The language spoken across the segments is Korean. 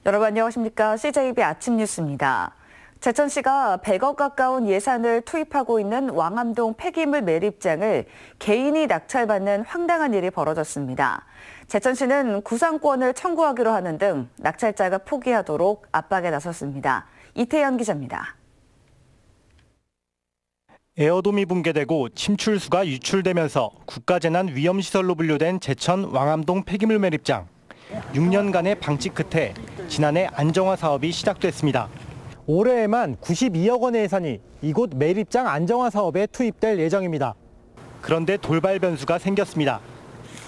여러분 안녕하십니까? CJB 아침 뉴스입니다. 제천시가 100억 가까운 예산을 투입하고 있는 왕암동 폐기물 매립장을 개인이 낙찰받는 황당한 일이 벌어졌습니다. 제천시는 구상권을 청구하기로 하는 등 낙찰자가 포기하도록 압박에 나섰습니다. 이태현 기자입니다. 에어돔이 붕괴되고 침출수가 유출되면서 국가재난 위험시설로 분류된 제천 왕암동 폐기물 매립장. 6년간의 방치 끝에 지난해 안정화 사업이 시작됐습니다. 올해에만 92억 원의 예산이 이곳 매립장 안정화 사업에 투입될 예정입니다. 그런데 돌발 변수가 생겼습니다.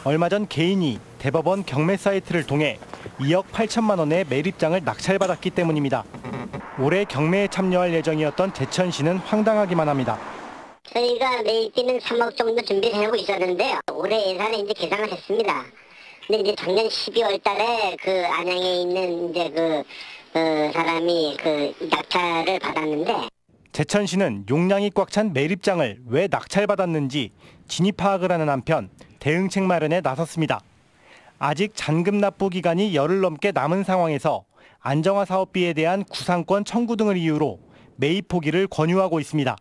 얼마 전 개인이 대법원 경매 사이트를 통해 2억 8천만 원의 매립장을 낙찰받았기 때문입니다. 올해 경매에 참여할 예정이었던 제천시는 황당하기만 합니다. 저희가 매입비는 3억 정도 준비를 하고 있었는데요. 올해 예산에 이제 계산을 했습니다. 근데 이제 작년 12월 달에 그 안양에 있는 이제 그 사람이 낙찰을 받았는데 제천시는 용량이 꽉 찬 매립장을 왜 낙찰받았는지 진위 파악을 하는 한편 대응책 마련에 나섰습니다. 아직 잔금 납부 기간이 열흘 넘게 남은 상황에서 안정화 사업비에 대한 구상권 청구 등을 이유로 매입 포기를 권유하고 있습니다.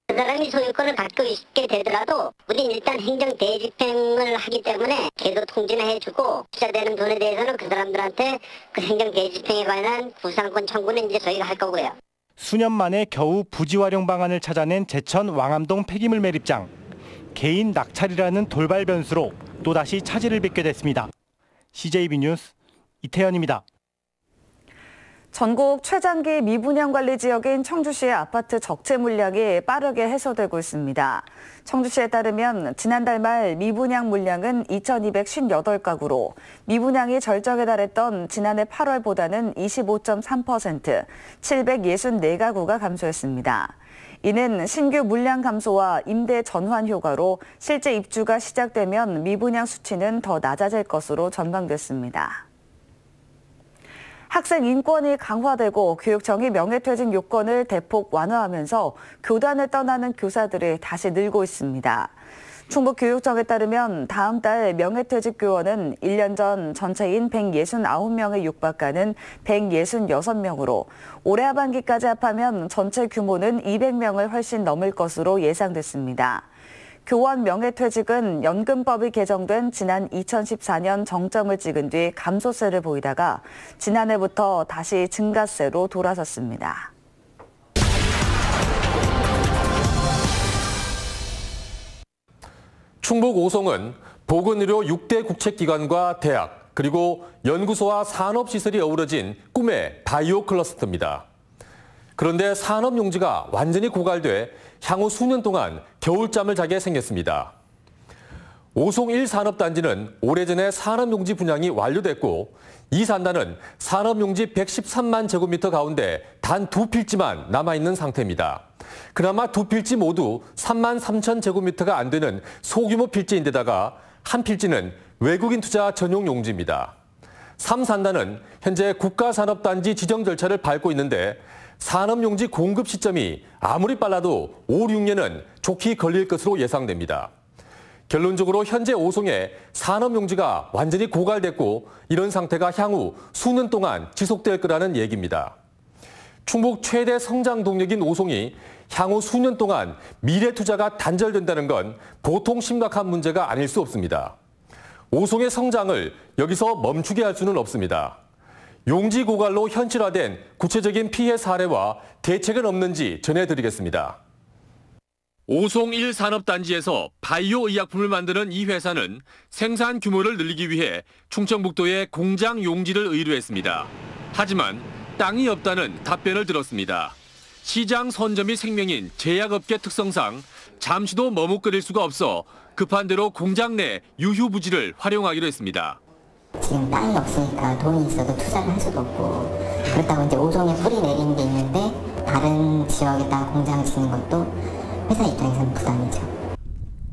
그 사람이 소유권을 갖고 있게 되더라도 우리는 일단 행정 대집행을 하기 때문에 계도 통지는 해주고 투자되는 돈에 대해서는 그 사람들한테 그 행정 대집행에 관한 구상권 청구는 이제 저희가 할 거고요. 수년 만에 겨우 부지 활용 방안을 찾아낸 제천 왕암동 폐기물 매립장. 개인 낙찰이라는 돌발 변수로 또다시 차질을 빚게 됐습니다. CJB 뉴스 이태현입니다. 전국 최장기 미분양 관리 지역인 청주시의 아파트 적재 물량이 빠르게 해소되고 있습니다. 청주시에 따르면 지난달 말 미분양 물량은 2,258가구로 미분양이 절정에 달했던 지난해 8월보다는 25.3%, 764가구가 감소했습니다. 이는 신규 물량 감소와 임대 전환 효과로 실제 입주가 시작되면 미분양 수치는 더 낮아질 것으로 전망됐습니다. 학생 인권이 강화되고 교육청이 명예퇴직 요건을 대폭 완화하면서 교단을 떠나는 교사들이 다시 늘고 있습니다. 충북교육청에 따르면 다음 달 명예퇴직 교원은 1년 전 전체인 169명에 육박하는 166명으로 올해 하반기까지 합하면 전체 규모는 200명을 훨씬 넘을 것으로 예상됐습니다. 교원 명예퇴직은 연금법이 개정된 지난 2014년 정점을 찍은 뒤 감소세를 보이다가 지난해부터 다시 증가세로 돌아섰습니다. 충북 오송은 보건의료 6대 국책기관과 대학, 그리고 연구소와 산업시설이 어우러진 꿈의 바이오 클러스터입니다. 그런데 산업용지가 완전히 고갈돼 향후 수년 동안 겨울잠을 자게 생겼습니다. 오송 1산업단지는 오래전에 산업용지 분양이 완료됐고 이 산단은 산업용지 113만 제곱미터 가운데 단 2필지만 남아있는 상태입니다. 그나마 2필지 모두 3만 3천 제곱미터가 안 되는 소규모 필지인데다가 한 필지는 외국인 투자 전용 용지입니다. 3산단은 현재 국가산업단지 지정 절차를 밟고 있는데 산업용지 공급 시점이 아무리 빨라도 5, 6년은 좋게 걸릴 것으로 예상됩니다. 결론적으로 현재 오송에 산업용지가 완전히 고갈됐고 이런 상태가 향후 수년 동안 지속될 거라는 얘기입니다. 충북 최대 성장 동력인 오송이 향후 수년 동안 미래 투자가 단절된다는 건 보통 심각한 문제가 아닐 수 없습니다. 오송의 성장을 여기서 멈추게 할 수는 없습니다. 용지 고갈로 현실화된 구체적인 피해 사례와 대책은 없는지 전해드리겠습니다. 오송 1산업단지에서 바이오 의약품을 만드는 이 회사는 생산 규모를 늘리기 위해 충청북도에 공장 용지를 의뢰했습니다. 하지만 땅이 없다는 답변을 들었습니다. 시장 선점이 생명인 제약업계 특성상 잠시도 머뭇거릴 수가 없어 급한 대로 공장 내 유휴 부지를 활용하기로 했습니다. 지금 땅이 없으니까 돈이 있어도 투자를 할 수도 없고 그렇다고 이제 오송에 뿌리 내리는 게 있는데 다른 지역에다가 공장을 짓는 것도 회사 입장에서는 부담이죠.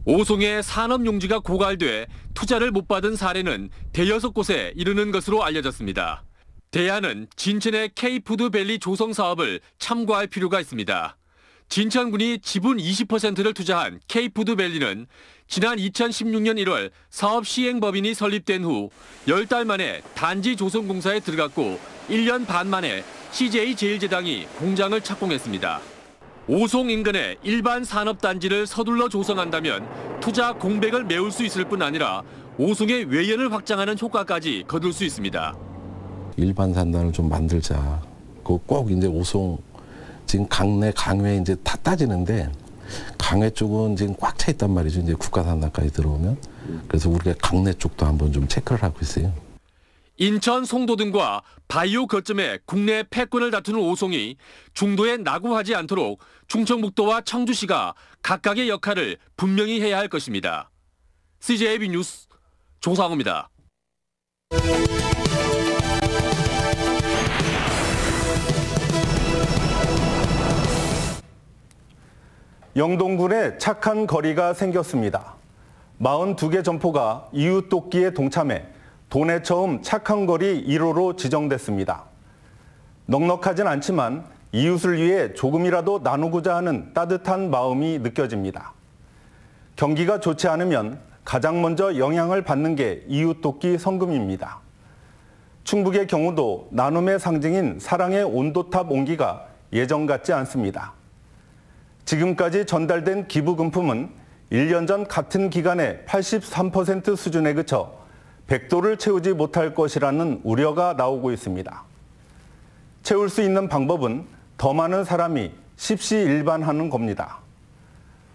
오송의 산업용지가 고갈돼 투자를 못 받은 사례는 대여섯 곳에 이르는 것으로 알려졌습니다. 대안은 진천의 K푸드밸리 조성 사업을 참고할 필요가 있습니다. 진천군이 지분 20%를 투자한 K푸드밸리는 지난 2016년 1월 사업 시행법인이 설립된 후 10달 만에 단지 조성공사에 들어갔고 1년 반 만에 CJ제일제당이 공장을 착공했습니다. 오송 인근에 일반 산업단지를 서둘러 조성한다면 투자 공백을 메울 수 있을 뿐 아니라 오송의 외연을 확장하는 효과까지 거둘 수 있습니다. 일반 산단을 좀 만들자. 꼭 이제 오송 지금 강내 강외 이제 다 따지는데 강외 쪽은 지금 꽉 차 있단 말이죠. 이제 국가산단까지 들어오면. 그래서 우리가 강내 쪽도 한번 좀 체크를 하고 있어요. 인천 송도 등과 바이오 거점에 국내 패권을 다투는 오송이 중도에 낙오하지 않도록 충청북도와 청주시가 각각의 역할을 분명히 해야 할 것입니다. CJB 뉴스 조상우입니다. 영동군에 착한 거리가 생겼습니다. 42개 점포가 이웃돕기에 동참해 도내 처음 착한 거리 1호로 지정됐습니다. 넉넉하진 않지만 이웃을 위해 조금이라도 나누고자 하는 따뜻한 마음이 느껴집니다. 경기가 좋지 않으면 가장 먼저 영향을 받는 게 이웃돕기 성금입니다. 충북의 경우도 나눔의 상징인 사랑의 온도탑 온기가 예전 같지 않습니다. 지금까지 전달된 기부금품은 1년 전 같은 기간에 83% 수준에 그쳐 100도를 채우지 못할 것이라는 우려가 나오고 있습니다. 채울 수 있는 방법은 더 많은 사람이 십시일반하는 겁니다.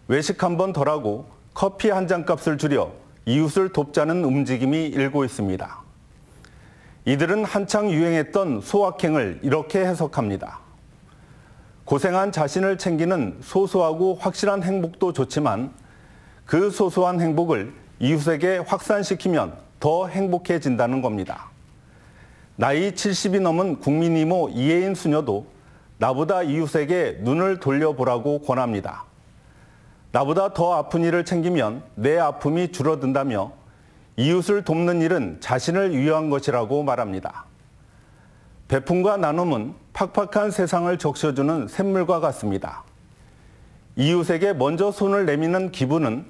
외식 한 번 덜하고 커피 한 잔 값을 줄여 이웃을 돕자는 움직임이 일고 있습니다. 이들은 한창 유행했던 소확행을 이렇게 해석합니다. 고생한 자신을 챙기는 소소하고 확실한 행복도 좋지만 그 소소한 행복을 이웃에게 확산시키면 더 행복해진다는 겁니다. 나이 70이 넘은 국민 이모 이혜인 수녀도 나보다 이웃에게 눈을 돌려보라고 권합니다. 나보다 더 아픈 이를 챙기면 내 아픔이 줄어든다며 이웃을 돕는 일은 자신을 위한 것이라고 말합니다. 베품과 나눔은 팍팍한 세상을 적셔주는 샘물과 같습니다. 이웃에게 먼저 손을 내미는 기부는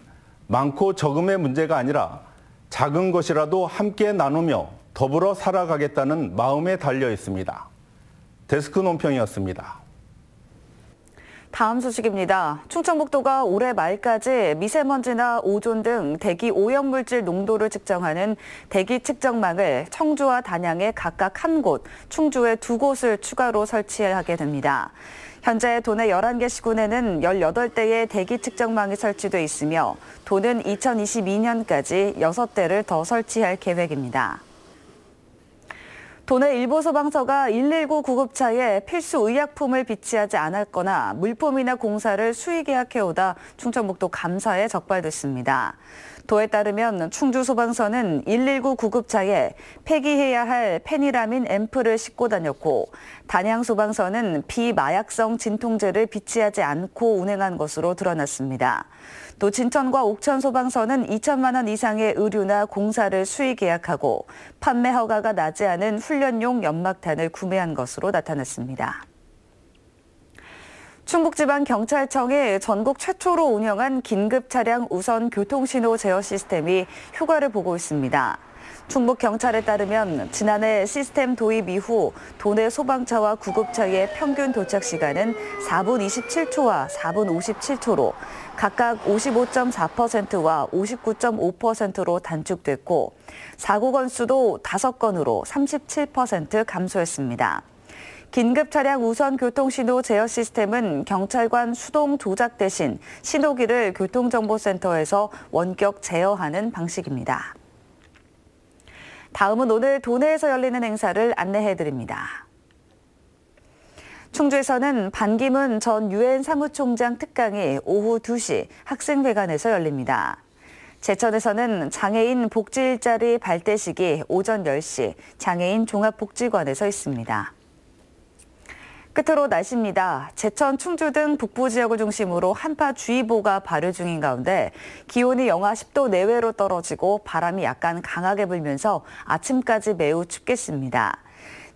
많고 적음의 문제가 아니라 작은 것이라도 함께 나누며 더불어 살아가겠다는 마음에 달려 있습니다. 데스크 논평이었습니다. 다음 소식입니다. 충청북도가 올해 말까지 미세먼지나 오존 등 대기 오염물질 농도를 측정하는 대기 측정망을 청주와 단양에 각각 한 곳, 충주에 2곳을 추가로 설치하게 됩니다. 현재 도내 11개 시군에는 18대의 대기 측정망이 설치돼 있으며 도는 2022년까지 6대를 더 설치할 계획입니다. 도내 일부 소방서가 119 구급차에 필수 의약품을 비치하지 않았거나 물품이나 공사를 수의 계약해오다 충청북도 감사에 적발됐습니다. 도에 따르면 충주 소방서는 119 구급차에 폐기해야 할 페니라민 앰플을 싣고 다녔고 단양 소방서는 비마약성 진통제를 비치하지 않고 운행한 것으로 드러났습니다. 또 진천과 옥천 소방서는 2천만 원 이상의 의류나 공사를 수의 계약하고 판매 허가가 나지 않은 훈련용 연막탄을 구매한 것으로 나타났습니다. 충북지방경찰청이 전국 최초로 운영한 긴급 차량 우선 교통신호 제어 시스템이 효과를 보고 있습니다. 충북경찰에 따르면 지난해 시스템 도입 이후 도내 소방차와 구급차의 평균 도착 시간은 4분 27초와 4분 57초로 각각 55.4%와 59.5%로 단축됐고 사고 건수도 5건으로 37% 감소했습니다. 긴급 차량 우선 교통신호 제어 시스템은 경찰관 수동 조작 대신 신호기를 교통정보센터에서 원격 제어하는 방식입니다. 다음은 오늘 도내에서 열리는 행사를 안내해드립니다. 충주에서는 반기문 전 유엔 사무총장 특강이 오후 2시 학생회관에서 열립니다. 제천에서는 장애인 복지 일자리 발대식이 오전 10시 장애인 종합복지관에서 있습니다. 끝으로 날씨입니다. 제천, 충주 등 북부 지역을 중심으로 한파주의보가 발효 중인 가운데 기온이 영하 10도 내외로 떨어지고 바람이 약간 강하게 불면서 아침까지 매우 춥겠습니다.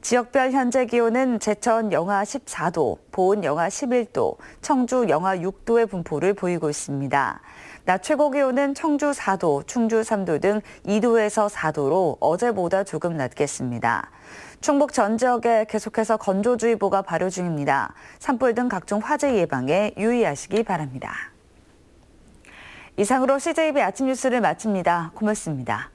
지역별 현재 기온은 제천 영하 14도, 보은 영하 11도, 청주 영하 6도의 분포를 보이고 있습니다. 낮 최고 기온은 청주 4도, 충주 3도 등 2도에서 4도로 어제보다 조금 낮겠습니다. 충북 전 지역에 계속해서 건조주의보가 발효 중입니다. 산불 등 각종 화재 예방에 유의하시기 바랍니다. 이상으로 CJB 아침 뉴스를 마칩니다. 고맙습니다.